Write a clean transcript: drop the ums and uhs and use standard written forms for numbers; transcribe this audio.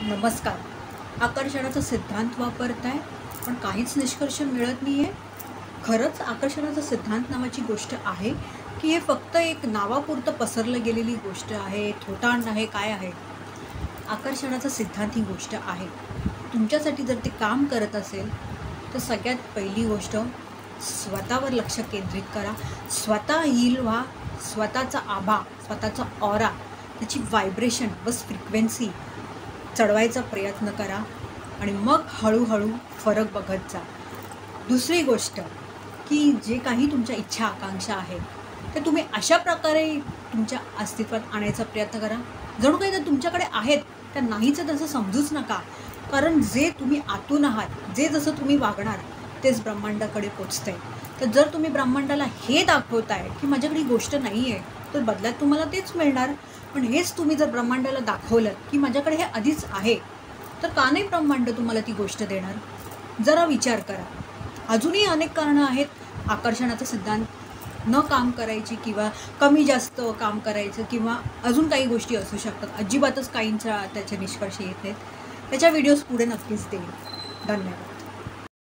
नमस्कार. आकर्षणाचा सिद्धांत वापरताय पण काहीच निष्कर्ष मिळत नाही आहे. खरंच आकर्षणाचा सिद्धांत नावाची गोष्ट आहे की हे फक्त एक नावापुरतं पसरलं गेलेली गोष्ट आहे, थोटांड आहे, काय आहे? आकर्षणाचा सिद्धांत ही गोष्ट आहे. तुमच्यासाठी जर ते काम करत असेल तर सगळ्यात पहिली गोष्ट स्वतःवर लक्ष केंद्रित करा. स्वतः हील व्हा. स्वतःचा आभा, स्वतःचा ऑरा, त्याची व्हायब्रेशन बस फ्रिक्वेन्सी चढवायचा प्रयत्न करा आणि मग हळूहळू फरक बघत जा. दुसरी गोष्ट की जे काही तुमच्या इच्छा आकांक्षा आहेत ते तुम्ही अशा प्रकारे तुमच्या अस्तित्वात आणायचा प्रयत्न करा जणू काही ते तुमच्याकडे आहेत, त्या नाहीचं तसं समजूच नका. कारण जे तुम्ही आतून आहात, जे जसं तुम्ही वागणार तेच ब्रह्मांडाकडे पोचतंय. तर जर तुम्ही ब्रह्मांडाला हे दाखवताय की माझ्याकडे ही गोष्ट नाही आहे, तर बदल्यात तुम्हाला तेच मिळणार. पण हेच तुम्ही जर ब्रह्मांडाला दाखवलं की माझ्याकडे हे आधीच आहे, तर का नाही ब्रह्मांड तुम्हाला ती गोष्ट देणार? जरा विचार करा. अजूनही अनेक कारणं आहेत आकर्षणाचा सिद्धांत न काम करायची किंवा कमी जास्त काम करायचं किंवा अजून काही गोष्टी असू शकतात. अजिबातच काहींचा त्याचे निष्कर्ष येत नाहीत. त्याच्या व्हिडिओज पुढे नक्कीच देईल. धन्यवाद.